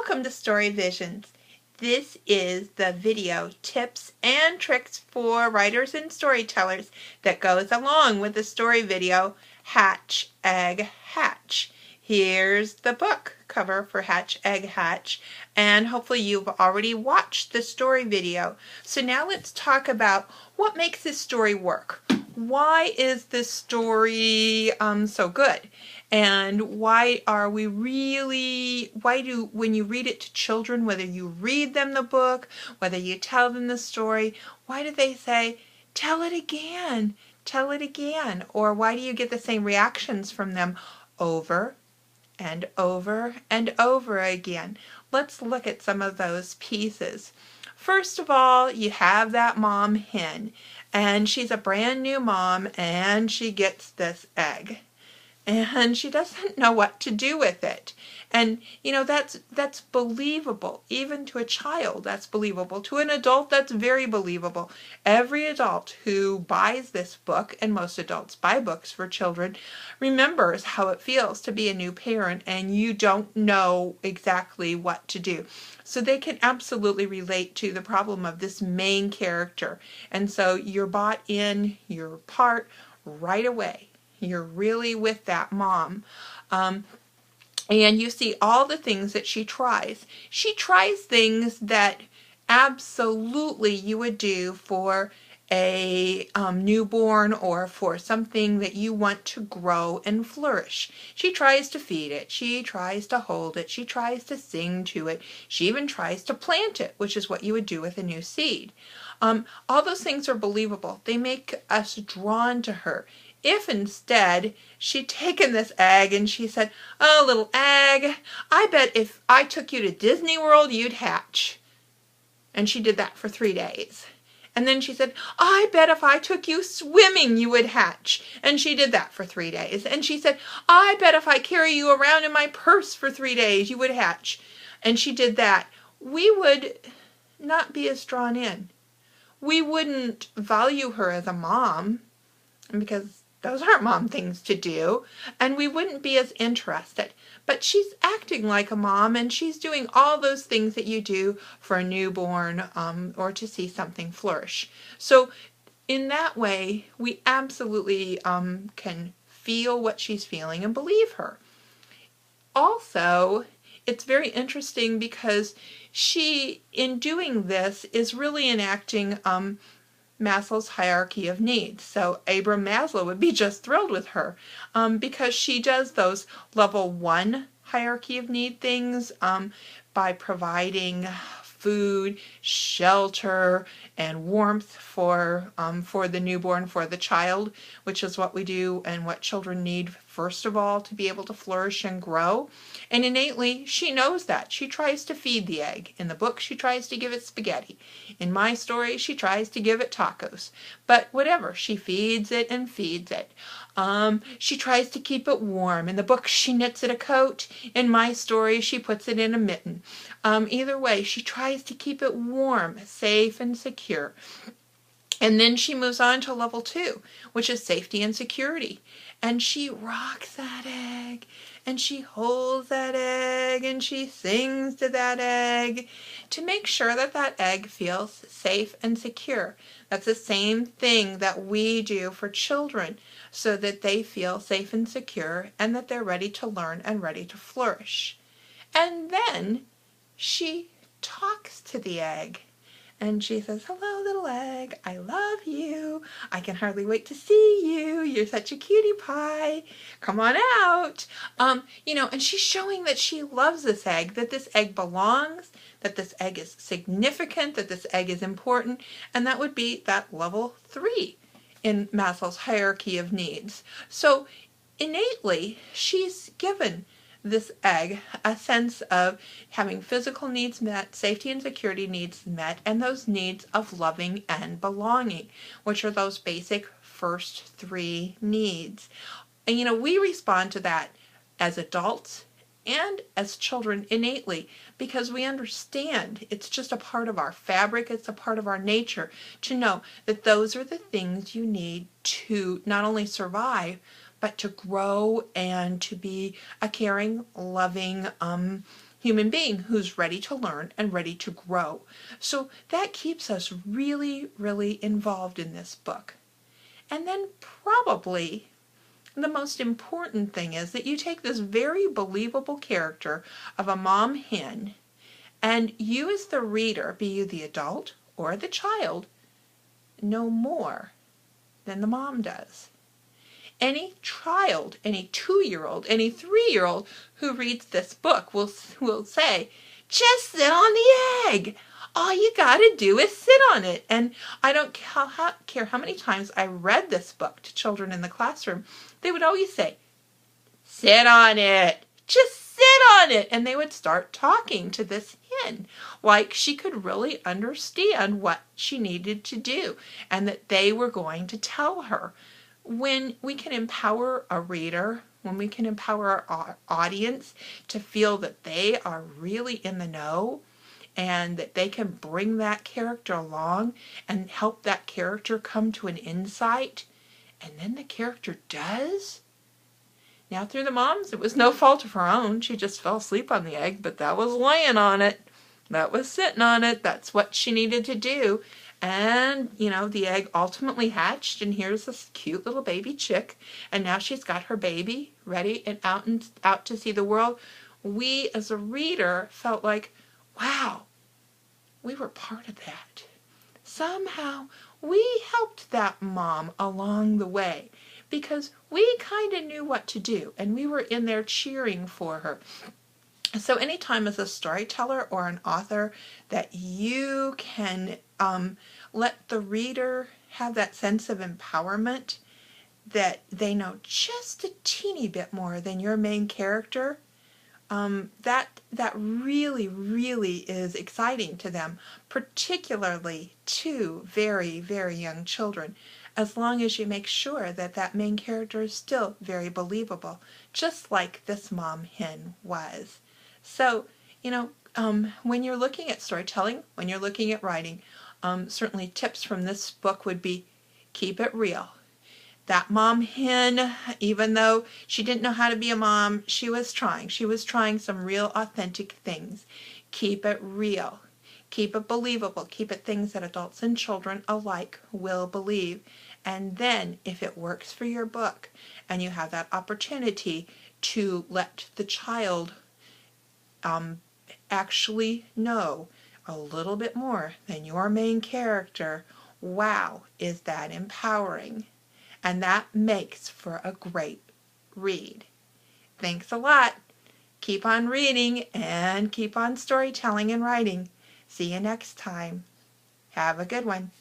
Welcome to Story Visions. This is the video tips and tricks for writers and storytellers that goes along with the story video Hatch, Egg, Hatch. Here's the book cover for Hatch, Egg, Hatch, and hopefully you've already watched the story video. So now let's talk about what makes this story work. Why is this story so good? And why do, when you read it to children, whether you read them the book, whether you tell them the story, why do they say, tell it again, tell it again? Or why do you get the same reactions from them over and over and over again? Let's look at some of those pieces. First of all, you have that mom hen, and she's a brand new mom, and she gets this egg. And she doesn't know what to do with it. And you know, that's believable. Even to a child, that's believable. To an adult, that's very believable. Every adult who buys this book, and most adults buy books for children, remembers how it feels to be a new parent and you don't know exactly what to do. So they can absolutely relate to the problem of this main character. And so you're bought in, you're part right away. You're really with that mom. And you see all the things that she tries. She tries things that absolutely you would do for a newborn or for something that you want to grow and flourish. She tries to feed it. She tries to hold it. She tries to sing to it. She even tries to plant it, which is what you would do with a new seed. All those things are believable. They make us drawn to her. If instead she'd taken this egg and she said, oh, little egg, I bet if I took you to Disney World, you'd hatch. And she did that for 3 days. And then she said, I bet if I took you swimming, you would hatch. And she did that for 3 days. And she said, I bet if I carry you around in my purse for 3 days, you would hatch. And she did that. We would not be as drawn in. We wouldn't value her as a mom, because those aren't mom things to do, and we wouldn't be as interested. But she's acting like a mom, and she's doing all those things that you do for a newborn or to see something flourish. So in that way, we absolutely can feel what she's feeling and believe her. Also, it's very interesting because she, in doing this, is really enacting Maslow's hierarchy of needs. So Abraham Maslow would be just thrilled with her because she does those level 1 hierarchy of need things by providing food, shelter, and warmth for the newborn, for the child, which is what we do and what children need first of all to be able to flourish and grow. And innately, she knows that. She tries to feed the egg. In the book, she tries to give it spaghetti. In my story, she tries to give it tacos. But whatever, she feeds it and feeds it. She tries to keep it warm. In the book, she knits it a coat. In my story, she puts it in a mitten. Either way, she tries to keep it warm, safe, and secure. And then she moves on to level 2, which is safety and security. And she rocks that egg, and she holds that egg, and she sings to that egg to make sure that that egg feels safe and secure. That's the same thing that we do for children, so that they feel safe and secure and that they're ready to learn and ready to flourish. And then she talks to the egg. And she says, hello, little egg. I love you. I can hardly wait to see you. You're such a cutie pie. Come on out. You know, and she's showing that she loves this egg, that this egg belongs, that this egg is significant, that this egg is important. And that would be that level 3 in Maslow's hierarchy of needs. So innately, she's given this egg a sense of having physical needs met, safety and security needs met, and those needs of loving and belonging, which are those basic first 3 needs. And you know, we respond to that as adults and as children innately because we understand it's just a part of our fabric, it's a part of our nature to know that those are the things you need to not only survive, but to grow and to be a caring, loving, human being who's ready to learn and ready to grow. So that keeps us really, really involved in this book. And then probably the most important thing is that you take this very believable character of a mom hen, and you as the reader, be you the adult or the child, know more than the mom does. Any child, any 2-year-old, any 3-year-old who reads this book will say, just sit on the egg. All you got to do is sit on it. And I don't care how many times I read this book to children in the classroom, they would always say, sit on it. Just sit on it. And they would start talking to this hen like she could really understand what she needed to do and that they were going to tell her. When we can empower a reader, when we can empower our audience to feel that they are really in the know and that they can bring that character along and help that character come to an insight, and then the character does. Now through the mom's, it was no fault of her own. She just fell asleep on the egg, but that was laying on it. That was sitting on it. That's what she needed to do. And, the egg ultimately hatched, and here's this cute little baby chick. And now she's got her baby ready and out to see the world. We, as a reader, felt like, wow, we were part of that. Somehow, we helped that mom along the way because we kind of knew what to do, and we were in there cheering for her. So anytime as a storyteller or an author that you can let the reader have that sense of empowerment, that they know just a teeny bit more than your main character, that really, really is exciting to them, particularly to very, very young children, as long as you make sure that that main character is still very believable, just like this mom hen was. So, when you're looking at storytelling, when you're looking at writing, certainly tips from this book would be keep it real. That mom hen, even though she didn't know how to be a mom, she was trying. She was trying some real authentic things. Keep it real. Keep it believable. Keep it things that adults and children alike will believe. And then, if it works for your book, and you have that opportunity to let the child actually know a little bit more than your main character, wow, is that empowering. And that makes for a great read. Thanks a lot. Keep on reading and keep on storytelling and writing. See you next time. Have a good one.